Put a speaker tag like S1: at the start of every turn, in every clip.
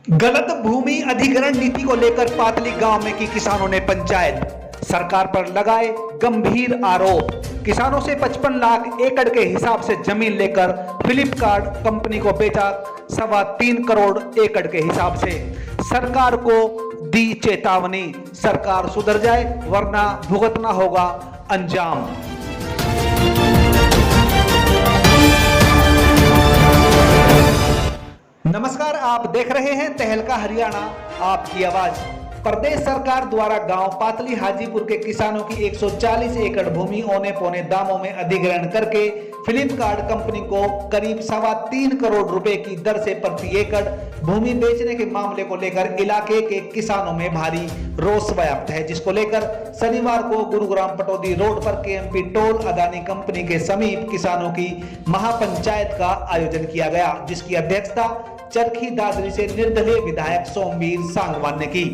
S1: गलत भूमि अधिग्रहण नीति को लेकर पातली गांव में की किसानों ने पंचायत। सरकार पर लगाए गंभीर आरोप। किसानों से 55 लाख एकड़ के हिसाब से जमीन लेकर फ्लिपकार्ट कंपनी को बेचा 3.25 करोड़ एकड़ के हिसाब से। सरकार को दी चेतावनी, सरकार सुधर जाए वरना भुगतना होगा अंजाम। नमस्कार, आप देख रहे हैं तहलका हरियाणा, आपकी आवाज। प्रदेश सरकार द्वारा गांव पातली हाजीपुर के किसानों की 140 एकड़ भूमि औने पौने दामों में अधिग्रहण करके फ्लिपकार्ट कंपनी को करीब 3.25 करोड़ रुपए की दर से प्रति एकड़ भूमि बेचने के मामले को लेकर इलाके के किसानों में भारी रोष व्याप्त है, जिसको लेकर शनिवार को गुरुग्राम पटौदी रोड पर केएमपी टोल अदानी कंपनी के समीप किसानों की महापंचायत का आयोजन किया गया, जिसकी अध्यक्षता चरखी दादरी से निर्दलीय विधायक सोमवीर सांगवान ने की।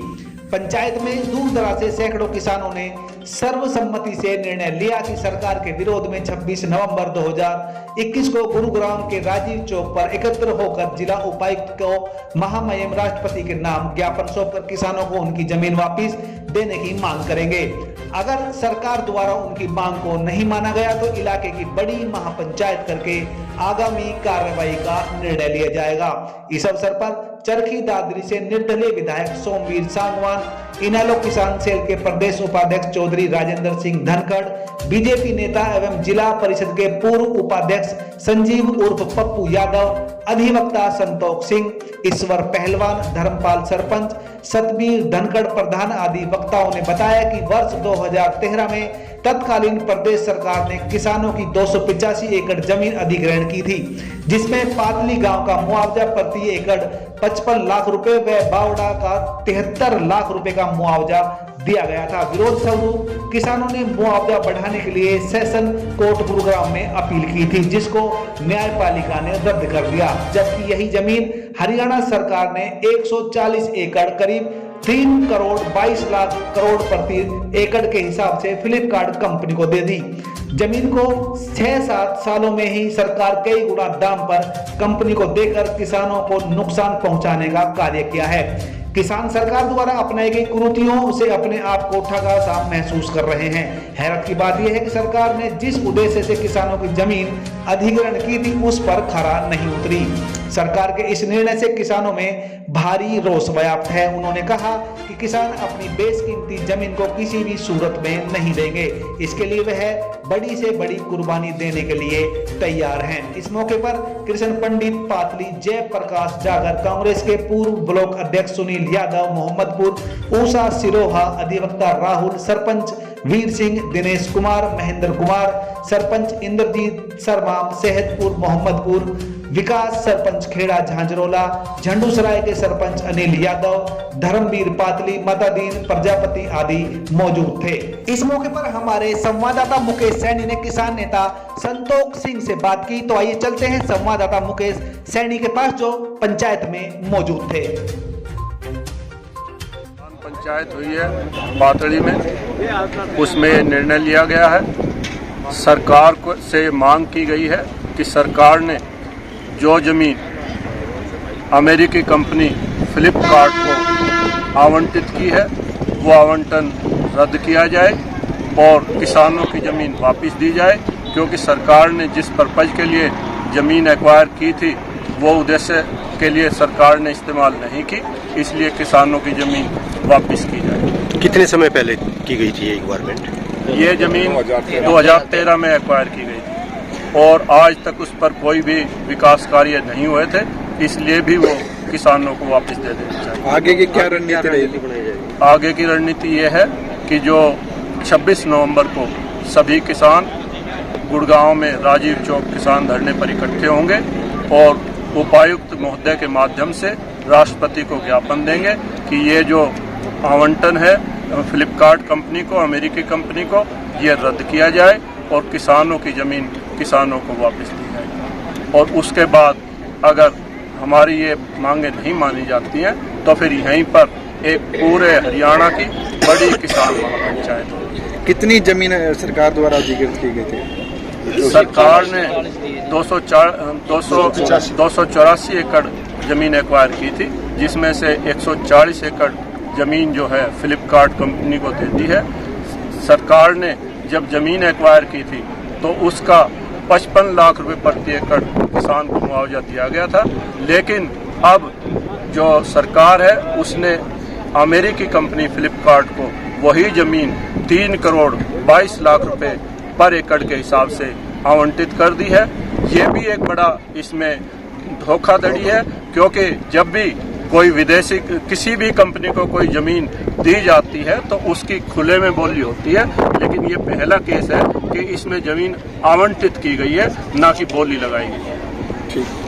S1: पंचायत में दूर दराज से सैकड़ों किसानों ने सर्वसम्मति से निर्णय लिया कि सरकार के विरोध में 26 नवंबर 2021 को गुरुग्राम के राजीव चौक पर एकत्र होकर जिला उपायुक्त को महामहिम राष्ट्रपति के नाम ज्ञापन सौंपकर किसानों को उनकी जमीन वापस देने की मांग करेंगे। अगर सरकार द्वारा उनकी मांग को नहीं माना गया तो इलाके की बड़ी महापंचायत करके आगामी कार्रवाई का निर्णय लिया जाएगा। इस अवसर पर चरखी दादरी से निर्दलीय विधायक सोमवीर सांगवान, इनेलो किसान सेल के प्रदेश उपाध्यक्ष चौधरी राजेंद्र सिंह धनखड़, बीजेपी नेता एवं जिला परिषद के पूर्व उपाध्यक्ष संजीव उर्फ पप्पू यादव, अधिवक्ता संतोष सिंह, ईश्वर पहलवान, धर्मपाल सरपंच, सतबीर धनखड़ प्रधान आदि वक्ताओं ने बताया कि वर्ष 2013 में तत्कालीन प्रदेश सरकार ने किसानों की 285 एकड़ जमीन अधिग्रहण की थी, जिसमें पातली गांव का मुआवजा प्रति एकड़ 55 लाख रुपए व बावड़ा का 73 लाख रुपए का मुआवजा दिया गया था। विरोध स्वरूप किसानों ने मुआवजा बढ़ाने के लिए सेशन कोर्ट गुरुग्राम में अपील की थी, जिसको न्यायपालिका ने रद्द कर दिया। जबकि यही जमीन हरियाणा सरकार ने 140 एकड़ करीब 3 करोड़ 22 लाख करोड़ प्रति एकड़ के हिसाब से फ्लिपकार्ट कंपनी को दे दी। जमीन को 6-7 सालों में ही सरकार कई गुना दाम पर कंपनी को देकर किसानों को नुकसान पहुंचाने का कार्य किया है। किसान सरकार द्वारा अपनाई गई कुरीतियों से अपने आप को ठगा सा महसूस कर रहे हैं। हैरत की बात यह है कि सरकार ने जिस उद्देश्य से किसानों की जमीन अधिग्रहण की थी उस पर खरा नहीं उतरी। सरकार के इस निर्णय से किसानों में भारी रोष व्याप्त है। उन्होंने कहा कि किसान अपनी बेशकीमती जमीन को किसी भी सूरत में नहीं देंगे। इसके लिए वह बड़ी से बड़ी कुर्बानी देने के लिए तैयार हैं। इस मौके पर कृष्ण पंडित पातली, जयप्रकाश जागर, कांग्रेस के पूर्व ब्लॉक अध्यक्ष सुनील यादव, मोहम्मदपुर ऊषा सिरोहा, अधिवक्ता राहुल, सरपंच वीर सिंह, दिनेश कुमार, महेंद्र कुमार, सरपंच इंद्रजीत शर्मा, सेहतपुर मोहम्मदपुर, विकास सरपंच खेड़ा झांझरोला, झंडूसराय के सरपंच अनिल यादव, धर्मवीर पातली, मतादीन प्रजापति आदि मौजूद थे। इस मौके पर हमारे संवाददाता मुकेश सैनी ने किसान नेता संतोष सिंह से बात की। तो आइए चलते हैं संवाददाता मुकेश सैनी के पास, जो पंचायत में मौजूद थे।
S2: पंचायत हुई है पातड़ी में, उसमें निर्णय लिया गया है। सरकार को से मांग की गई है कि सरकार ने जो जमीन अमेरिकी कंपनी फ्लिपकार्ट को आवंटित की है वो आवंटन रद्द किया जाए और किसानों की ज़मीन वापस दी जाए, क्योंकि सरकार ने जिस पर्पज़ के लिए ज़मीन एक्वायर की थी वो उद्देश्य के लिए सरकार ने इस्तेमाल नहीं की, इसलिए किसानों की ज़मीन वापस की जाए।
S3: कितने समय पहले की गई थी ये एक्वायरमेंट?
S2: ये ज़मीन 2013 में एक्वायर की गई थी और आज तक उस पर कोई भी विकास कार्य नहीं हुए थे, इसलिए भी वो किसानों को वापस दे देनी चाहिए।
S3: आगे की क्या रणनीति बनाई जाएगी?
S2: आगे की रणनीति ये है कि जो 26 नवंबर को सभी किसान गुड़गांव में राजीव चौक किसान धरने पर इकट्ठे होंगे और उपायुक्त महोदय के माध्यम से राष्ट्रपति को ज्ञापन देंगे कि ये जो आवंटन है फ्लिपकार्ट कंपनी को, अमेरिकी कंपनी को, ये रद्द किया जाए और किसानों की ज़मीन किसानों को वापस दी जाए। और उसके बाद अगर हमारी ये मांगे नहीं मानी जाती हैं तो फिर यहीं पर एक पूरे हरियाणा की बड़ी किसान महापंचायत होगी।
S3: कितनी जमीन सरकार द्वारा अधिग्रहित की गई थी?
S2: सरकार ने 284 एकड़ जमीन एक्वायर की थी जिसमें से 140 एकड़ ज़मीन जो है फ्लिपकार्ट कंपनी को दे दी है। सरकार ने जब ज़मीन एक्वायर की थी तो उसका 55 लाख रुपए प्रति एकड़ किसान को मुआवजा दिया गया था, लेकिन अब जो सरकार है उसने अमेरिकी कंपनी फ्लिपकार्ट को वही ज़मीन 3 करोड़ 22 लाख रुपए पर एकड़ के हिसाब से आवंटित कर दी है। ये भी एक बड़ा इसमें धोखाधड़ी है, क्योंकि जब भी कोई विदेशी किसी भी कंपनी को कोई ज़मीन दी जाती है तो उसकी खुले में बोली होती है, लेकिन ये पहला केस है कि इसमें ज़मीन आवंटित की गई है, ना कि बोली लगाई गई है।
S3: ठीक।